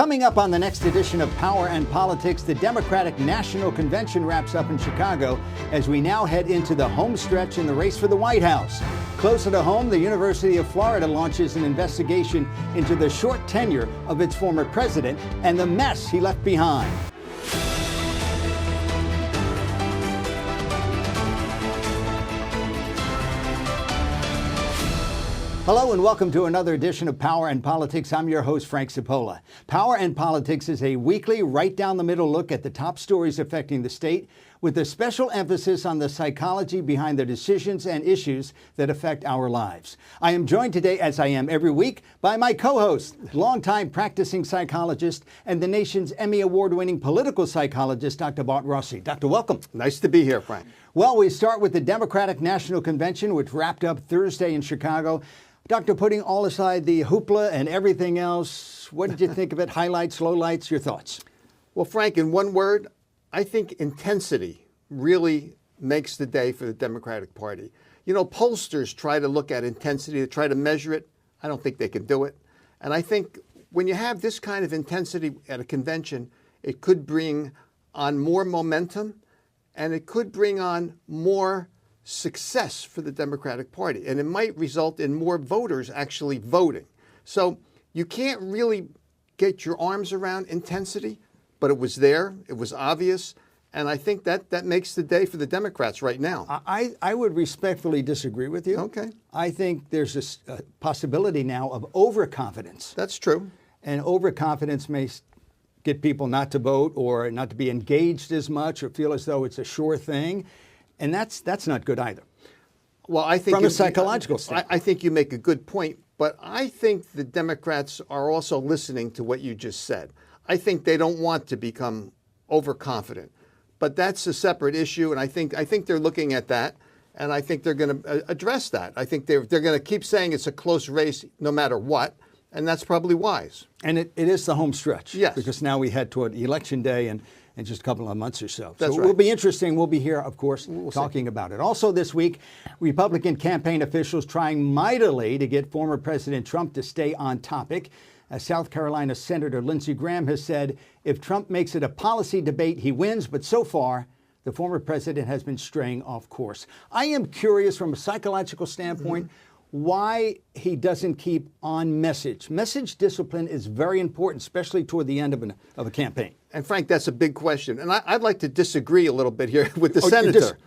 Coming up on the next edition of Power and Politics, the Democratic National Convention wraps up in Chicago as we now head into the home stretch in the race for the White House. Closer to home, the University of Florida launches an investigation into the short tenure of its former president and the mess he left behind. Hello and welcome to another edition of Power and Politics. I'm your host, Frank Cipolla. Power and Politics is a weekly, right-down-the-middle look at the top stories affecting the state, with a special emphasis on the psychology behind the decisions and issues that affect our lives. I am joined today, as I am every week, by my co-host, longtime practicing psychologist and the nation's Emmy Award-winning political psychologist, Dr. Bart Rossi. Doctor, welcome. Nice to be here, Frank. Well, we start with the Democratic National Convention, which wrapped up Thursday in Chicago. Doctor, putting all aside the hoopla and everything else, what did you think of it? Highlights, lowlights, your thoughts? Well, Frank, in one word, I think intensity really makes the day for the Democratic Party. You know, pollsters try to look at intensity, to try to measure it. I don't think they can do it. And I think when you have this kind of intensity at a convention, it could bring on more momentum and it could bring on more success for the Democratic Party, and it might result in more voters actually voting. So you can't really get your arms around intensity, but it was there, it was obvious, and I think that makes the day for the Democrats right now. I would respectfully disagree with you. Okay. I think there's a possibility now of overconfidence. That's true. And overconfidence may get people not to vote or not to be engaged as much or feel as though it's a sure thing. And that's not good either. Well, I think from a psychological standpoint. I think you make a good point, but I think the Democrats are also listening to what you just said. I think they don't want to become overconfident, but that's a separate issue, and I think they're looking at that, and I think they're going to address that. I think they're going to keep saying it's a close race no matter what, and that's probably wise. And it is the home stretch. Yes. Because now we head toward Election Day and in just a couple of months or so. That's so right. It will be interesting. We'll be here, of course, talking see. about it. Also this week, Republican campaign officials trying mightily to get former President Trump to stay on topic. South Carolina Senator Lindsey Graham has said if Trump makes it a policy debate, he wins. But so far, the former president has been straying off course. I am curious from a psychological standpoint why he doesn't keep on message. Message discipline is very important, especially toward the end of a campaign. And Frank, that's a big question. And I'd like to disagree a little bit here with the senator.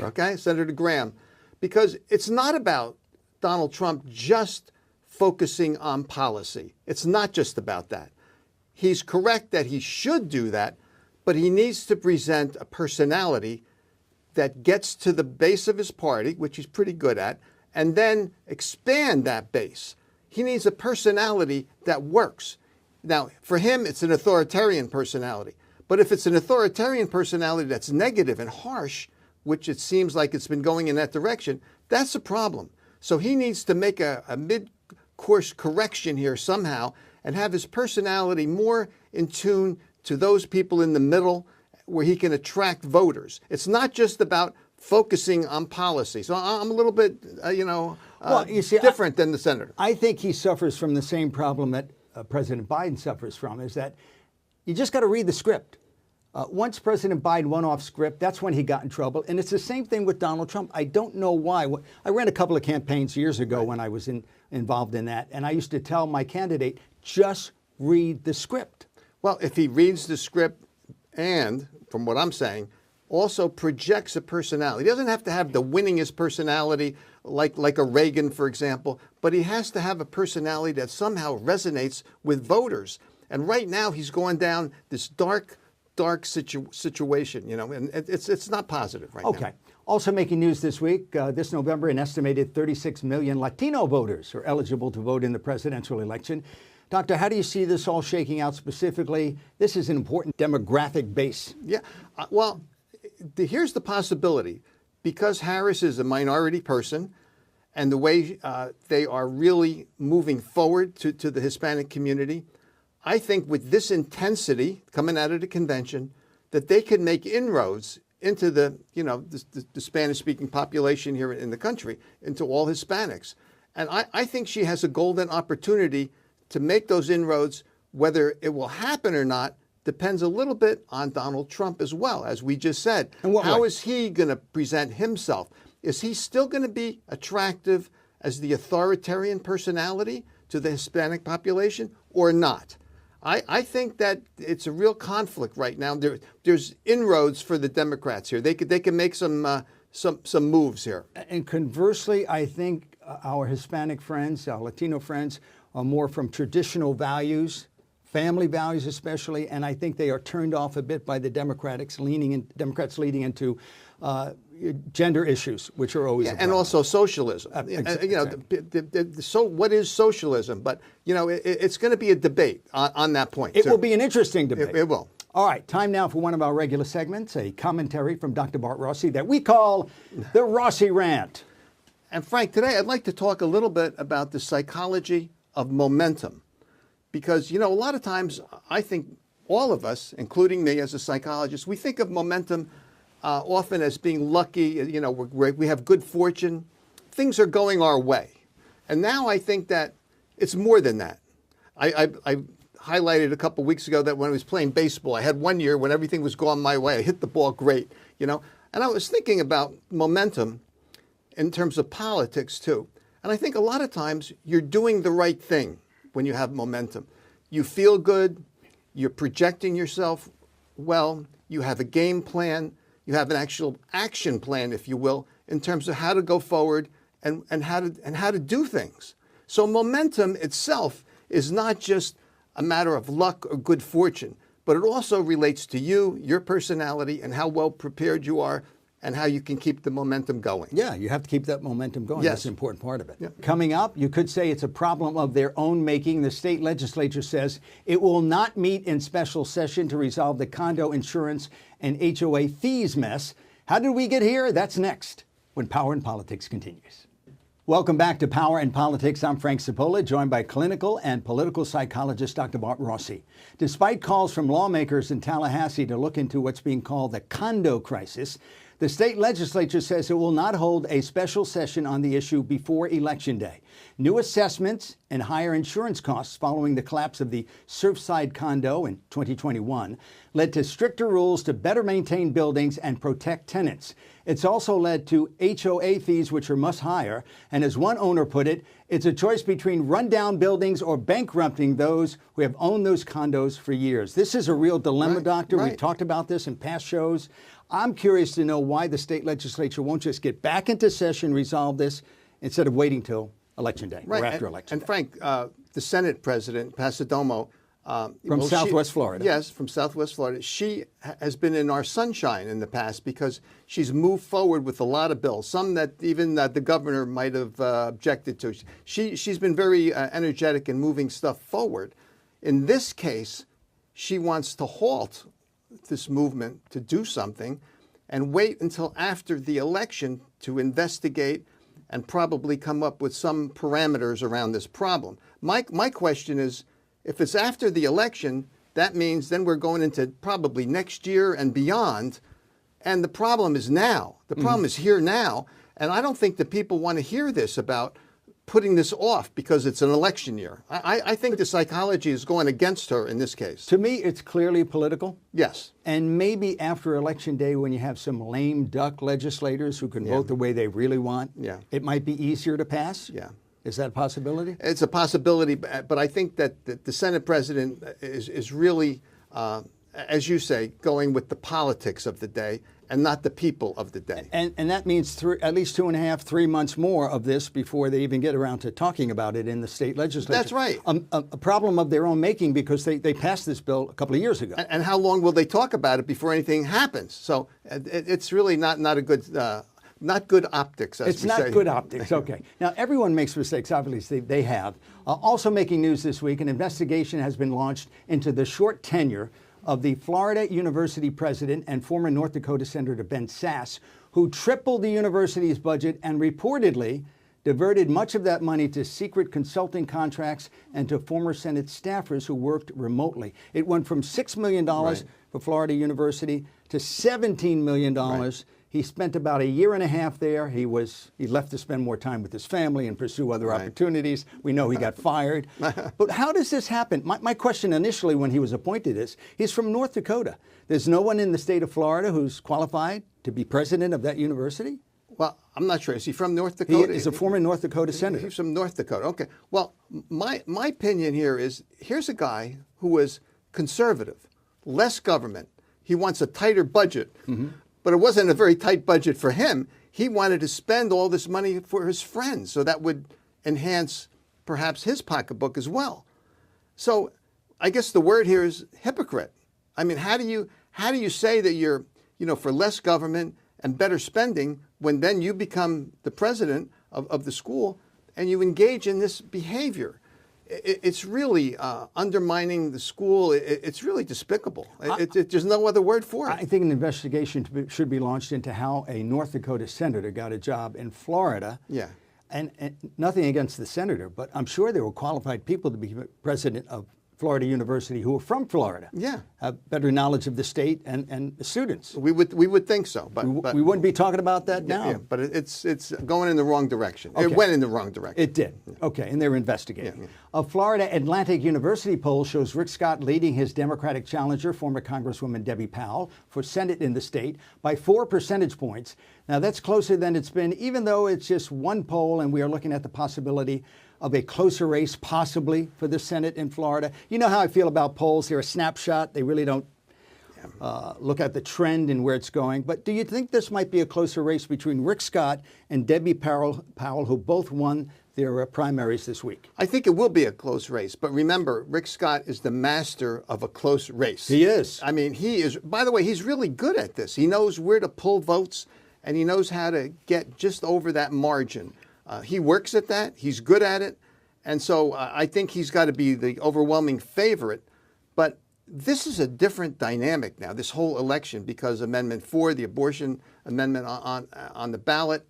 Okay, Senator Graham. Because it's not about Donald Trump just focusing on policy. It's not just about that. He's correct that he should do that, but he needs to present a personality that gets to the base of his party, which he's pretty good at, and then expand that base. He needs a personality that works. Now, for him, it's an authoritarian personality. But if it's an authoritarian personality that's negative and harsh, which it seems like it's been going in that direction, that's a problem. So he needs to make a mid-course correction here somehow and have his personality more in tune to those people in the middle where he can attract voters. It's not just about focusing on policy. So I'm a little bit, different than the senator. I think he suffers from the same problem that President Biden suffers from, is that you just got to read the script. Once President Biden went off script, that's when he got in trouble. And it's the same thing with Donald Trump. I don't know why. I ran a couple of campaigns years ago when I was involved in that. And I used to tell my candidate, just read the script. Well, if he reads the script and, from what I'm saying, also projects a personality. He doesn't have to have the winningest personality like a Reagan, for example, but he has to have a personality that somehow resonates with voters. And right now he's going down this dark situation, and it's not positive right now. Okay. Also making news this week, this November, an estimated 36 million Latino voters are eligible to vote in the presidential election. Doctor, how do you see this all shaking out specifically? This is an important demographic base. Yeah, well, here's the possibility. Because Harris is a minority person and the way they are really moving forward to the Hispanic community, I think with this intensity coming out of the convention, that they can make inroads into the Spanish-speaking population here in the country, into all Hispanics. And I think she has a golden opportunity to make those inroads Whether it will happen or not depends a little bit on Donald Trump as well, as we just said. How is he going to present himself? Is he still going to be attractive as the authoritarian personality to the Hispanic population or not? I think that it's a real conflict right now. There's inroads for the Democrats here. They can make some moves here. And conversely, I think our Hispanic friends, our Latino friends, are more from traditional values, family values especially, and I think they are turned off a bit by the Democrats leaning into gender issues, which are always a problem. And also socialism. So what is socialism? But it's going to be a debate on that point. It will be an interesting debate. It will. All right, time now for one of our regular segments, a commentary from Dr. Bart Rossi that we call the Rossi Rant. And Frank, today I'd like to talk a little bit about the psychology of momentum. Because, a lot of times I think all of us, including me as a psychologist, we think of momentum often as being lucky, we have good fortune, things are going our way. And now I think that it's more than that. I highlighted a couple weeks ago that when I was playing baseball, I had one year when everything was going my way. I hit the ball great, and I was thinking about momentum in terms of politics too. And I think a lot of times you're doing the right thing when you have momentum. You feel good, you're projecting yourself well, you have a game plan, you have an actual action plan, if you will, in terms of how to go forward and how to do things. So momentum itself is not just a matter of luck or good fortune, but it also relates to you, your personality, and how well prepared you are and how you can keep the momentum going. Yeah, you have to keep that momentum going. Yes. That's an important part of it. Yeah. Coming up, you could say it's a problem of their own making. The state legislature says it will not meet in special session to resolve the condo insurance and HOA fees mess. How did we get here? That's next when Power and Politics continues. Welcome back to Power and Politics. I'm Frank Cipolla, joined by clinical and political psychologist Dr. Bart Rossi. Despite calls from lawmakers in Tallahassee to look into what's being called the condo crisis, the state legislature says it will not hold a special session on the issue before Election Day. New assessments and higher insurance costs following the collapse of the Surfside condo in 2021 led to stricter rules to better maintain buildings and protect tenants. It's also led to HOA fees, which are much higher. And as one owner put it, it's a choice between rundown buildings or bankrupting those who have owned those condos for years. This is a real dilemma, Doctor. Right. We've talked about this in past shows. I'm curious to know why the state legislature won't just get back into session, resolve this, instead of waiting till Election Day or after Election Day. And Frank, the Senate President, Pasadomo, from Southwest Florida. Yes, from Southwest Florida. She has been in our sunshine in the past because she's moved forward with a lot of bills, some that even the governor might have objected to. She's been very energetic in moving stuff forward. In this case, she wants to halt this movement to do something and wait until after the election to investigate and probably come up with some parameters around this problem. My question is, if it's after the election, that means then we're going into probably next year and beyond. And the problem is now. The problem is here now. And I don't think that people want to hear this about putting this off because it's an election year. I think the psychology is going against her in this case. To me, it's clearly political. Yes. And maybe after Election Day, when you have some lame duck legislators who can vote the way they really want, it might be easier to pass. Yeah. Is that a possibility? It's a possibility, but I think that the Senate President is really, as you say, going with the politics of the day and not the people of the day. And that means at least 2.5, 3 months more of this before they even get around to talking about it in the state legislature. That's right. A problem of their own making because they passed this bill a couple of years ago. And how long will they talk about it before anything happens? So it's really not a good... not good optics, as we say. It's not good optics, okay. Now, everyone makes mistakes, obviously they have. Also making news this week, an investigation has been launched into the short tenure of the Florida University president and former North Dakota Senator Ben Sasse, who tripled the university's budget and reportedly diverted much of that money to secret consulting contracts and to former Senate staffers who worked remotely. It went from $6 million for Florida University to $17 million He spent about a year and a half there. He left to spend more time with his family and pursue other opportunities. We know he got fired. But how does this happen? My question initially when he was appointed is, he's from North Dakota. There's no one in the state of Florida who's qualified to be president of that university? Well, I'm not sure. Is he from North Dakota? He is a former North Dakota senator. He's from North Dakota. Okay. Well, my opinion here is, here's a guy who was conservative, less government. He wants a tighter budget. But it wasn't a very tight budget for him. He wanted to spend all this money for his friends, so that would enhance perhaps his pocketbook as well. So I guess the word here is hypocrite. I mean, how do you say that you're, for less government and better spending when then you become the president of the school and you engage in this behavior? It's really undermining the school. It's really despicable. There's no other word for it. I think an investigation should be launched into how a North Dakota senator got a job in Florida. Yeah. And nothing against the senator, but I'm sure there were qualified people to be president of Florida University who are from Florida. Yeah. Have better knowledge of the state and the students. We would think so, but we wouldn't be talking about that now. Yeah, but it's going in the wrong direction. Okay. It went in the wrong direction. It did. Okay, and they're investigating. Yeah. A Florida Atlantic University poll shows Rick Scott leading his Democratic challenger, former Congresswoman Debbie Powell, for Senate in the state by 4 percentage points. Now that's closer than it's been, even though it's just one poll, and we are looking at the possibility of a closer race possibly for the Senate in Florida. You know how I feel about polls. They're a snapshot. They really don't look at the trend and where it's going. But do you think this might be a closer race between Rick Scott and Debbie Powell, who both won their primaries this week? I think it will be a close race. But remember, Rick Scott is the master of a close race. He is. I mean, he is. By the way, he's really good at this. He knows where to pull votes, and he knows how to get just over that margin. He works at that. He's good at it. And so I think he's got to be the overwhelming favorite. But this is a different dynamic now, this whole election, because Amendment 4, the abortion amendment on the ballot,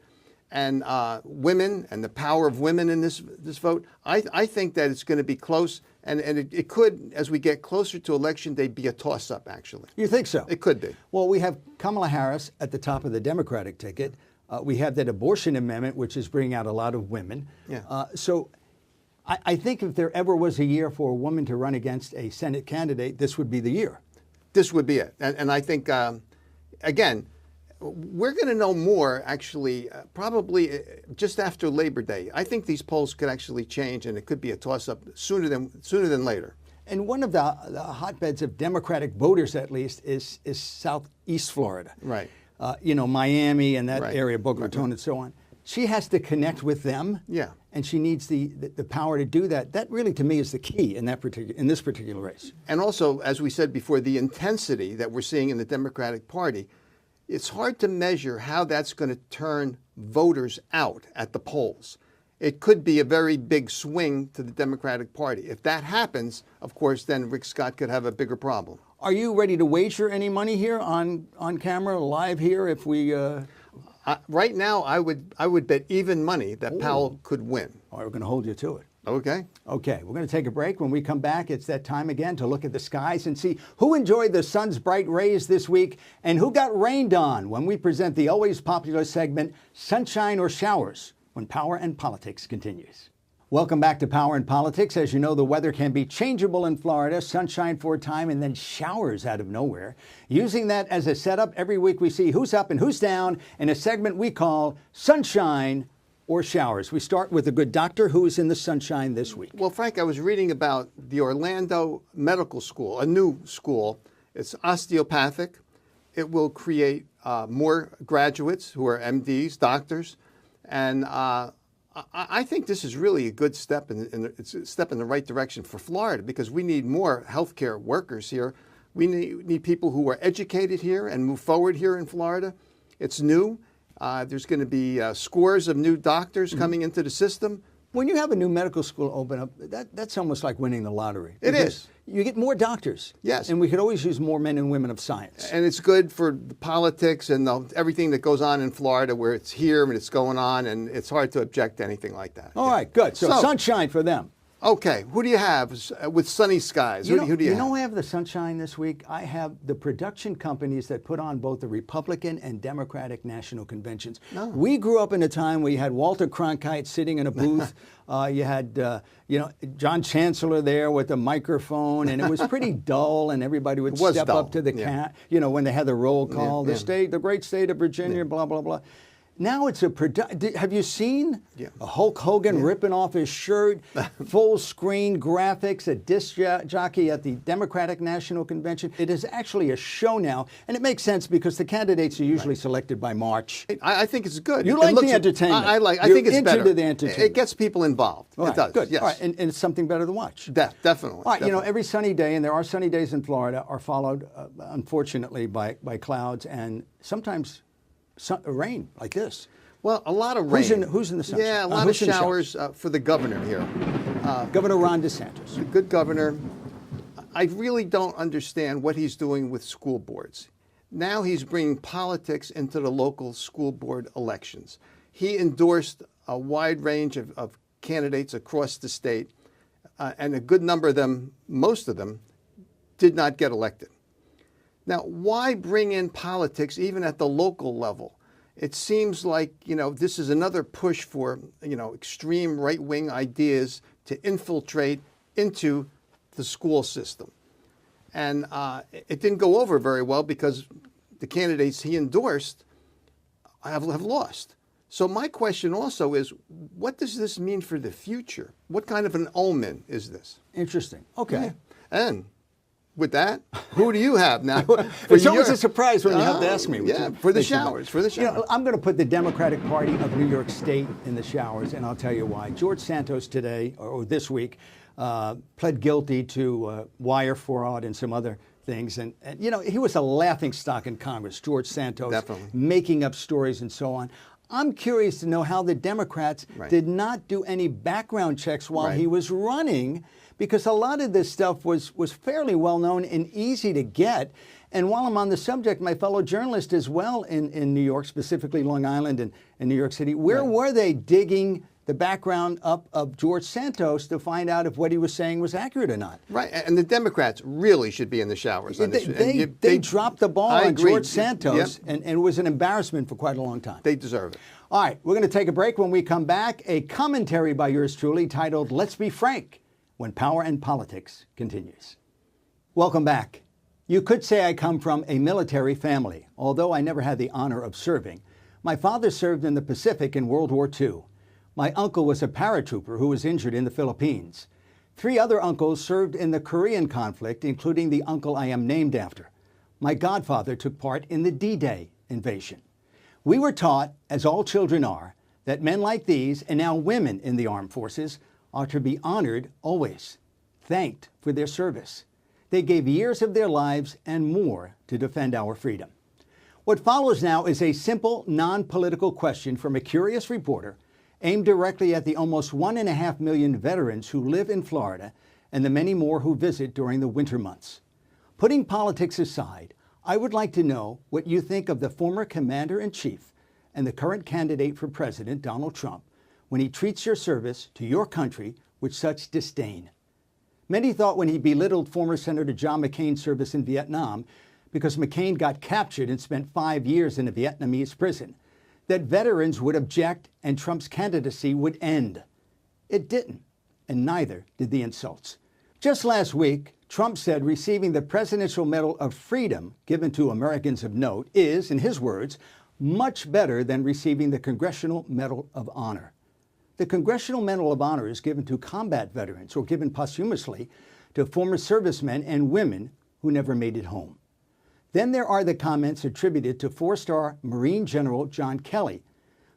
and women and the power of women in this vote, I think that it's going to be close. And it could, as we get closer to election day, be a toss-up, actually. You think so? It could be. Well, we have Kamala Harris at the top of the Democratic ticket. We have that abortion amendment, which is bringing out a lot of women. Yeah. So I think if there ever was a year for a woman to run against a Senate candidate, this would be the year. This would be it. And I think, again, we're going to know more, actually, probably just after Labor Day. I think these polls could actually change, and it could be a toss-up sooner than later. And one of the hotbeds of Democratic voters, at least, is Southeast Florida. Right. Miami and that Right. area, Boca Raton and so on. She has to connect with them. Yeah. And she needs the power to do that. That really, to me, is the key in this particular race. And also, as we said before, the intensity that we're seeing in the Democratic Party, it's hard to measure how that's going to turn voters out at the polls. It could be a very big swing to the Democratic Party. If that happens, of course, then Rick Scott could have a bigger problem. Are you ready to wager any money here on camera, live here, if we... Right now, I would bet even money that Powell could win. All right, we're going to hold you to it. Okay. Okay, we're going to take a break. When we come back, it's that time again to look at the skies and see who enjoyed the sun's bright rays this week and who got rained on when we present the always popular segment, Sunshine or Showers, when Power and Politics continues. Welcome back to Power and Politics. As you know, the weather can be changeable in Florida, sunshine for a time and then showers out of nowhere. Using that as a setup, every week we see who's up and who's down in a segment we call Sunshine or Showers. We start with a good doctor who's in the sunshine this week. Well, Frank, I was reading about the Orlando Medical School, a new school. It's osteopathic. It will create more graduates who are MDs, doctors, and I think this is really a good step it's a step in the right direction for Florida, because we need more healthcare workers here. We need people who are educated here and move forward here in Florida. It's new. There's going to be scores of new doctors coming into the system. When you have a new medical school open up, that's almost like winning the lottery. It is. You get more doctors. Yes. And we could always use more men and women of science. And it's good for the politics and everything that goes on in Florida, where it's here and it's going on, and it's hard to object to anything like that. All right, good. So sunshine for them. Okay, who do you have with sunny skies? Who do you have? I have the sunshine this week. I have the production companies that put on both the Republican and Democratic national conventions. No. We grew up in a time where you had Walter Cronkite sitting in a booth. You had, John Chancellor there with a microphone, and it was pretty dull, and everybody would step dull. up to the when they had the roll call, the great state of Virginia, blah, blah, blah. Now it's have you seen Hulk Hogan ripping off his shirt, full screen graphics, a disc jockey at the Democratic National Convention? It is actually a show now, and it makes sense because the candidates are usually selected by March. I think it's good. You like the entertainment. I think it's better. The entertainment. It gets people involved. Right, it does. Good. Yes. All right, and it's something better to watch. Definitely. All right, every sunny day, and there are sunny days in Florida, are followed, unfortunately, by clouds and sometimes rain like this. Well, a lot of rain. Who's in the sunshine? Yeah, a lot of showers for the governor here. Governor Ron DeSantis. A good governor. I really don't understand what he's doing with school boards. Now he's bringing politics into the local school board elections. He endorsed a wide range of candidates across the state, and a good number of them, most of them, did not get elected. Now, why bring in politics even at the local level? It seems like, this is another push for, extreme right-wing ideas to infiltrate into the school system. And it didn't go over very well because the candidates he endorsed have lost. So my question also is, what does this mean for the future? What kind of an omen is this? Interesting. Okay. Yeah. And with that, who do you have now? It's always a surprise when you have to ask me. For the showers. I'm going to put the Democratic Party of New York State in the showers, and I'll tell you why. George Santos today, or this week, pled guilty to wire fraud and some other things. And he was a laughingstock in Congress, George Santos, Definitely. making up stories and so on. I'm curious to know how the Democrats did not do any background checks while he was running, because a lot of this stuff was fairly well known and easy to get. And while I'm on the subject, my fellow journalist as well in New York, specifically Long Island and New York City, where were they digging the background up of George Santos to find out if what he was saying was accurate or not? Right, and the Democrats really should be in the showers on this. They dropped the ball on George Santos, and it was an embarrassment for quite a long time. They deserve it. All right, we're going to take a break. When we come back, a commentary by yours truly titled, Let's Be Frank, When Power and Politics Continues. Welcome back. You could say I come from a military family, although I never had the honor of serving. My father served in the Pacific in World War II. My uncle was a paratrooper who was injured in the Philippines. 3 other uncles served in the Korean conflict, including the uncle I am named after. My godfather took part in the D-Day invasion. We were taught, as all children are, that men like these, and now women in the armed forces, are to be honored always, thanked for their service. They gave years of their lives and more to defend our freedom. What follows now is a simple, non-political question from a curious reporter aimed directly at the almost 1.5 million veterans who live in Florida and the many more who visit during the winter months. Putting politics aside, I would like to know what you think of the former commander-in-chief and the current candidate for president, Donald Trump, when he treats your service to your country with such disdain. Many thought when he belittled former Senator John McCain's service in Vietnam, because McCain got captured and spent 5 years in a Vietnamese prison, that veterans would object and Trump's candidacy would end. It didn't, and neither did the insults. Just last week, Trump said receiving the Presidential Medal of Freedom given to Americans of note is, in his words, much better than receiving the Congressional Medal of Honor. The Congressional Medal of Honor is given to combat veterans or given posthumously to former servicemen and women who never made it home. Then there are the comments attributed to 4-star Marine General John Kelly,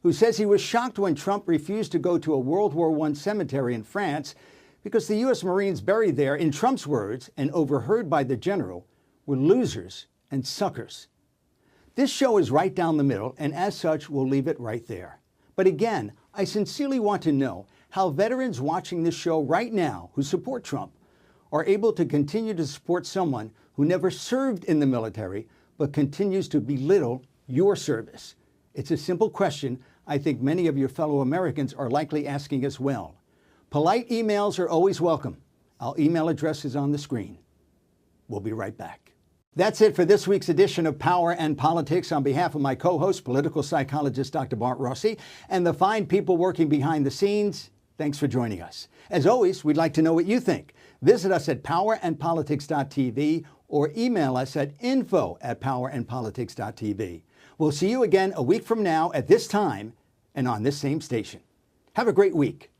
who says he was shocked when Trump refused to go to a World War I cemetery in France because the U.S. Marines buried there, in Trump's words, and overheard by the general, were losers and suckers. This show is right down the middle, and as such, we'll leave it right there. But again, I sincerely want to know how veterans watching this show right now who support Trump are able to continue to support someone who never served in the military but continues to belittle your service. It's a simple question I think many of your fellow Americans are likely asking as well. Polite emails are always welcome. Our email address is on the screen. We'll be right back. That's it for this week's edition of Power and Politics. On behalf of my co-host, political psychologist Dr. Bart Rossi, and the fine people working behind the scenes, thanks for joining us. As always, we'd like to know what you think. Visit us at powerandpolitics.tv or email us at info@powerandpolitics.tv. We'll see you again a week from now at this time and on this same station. Have a great week.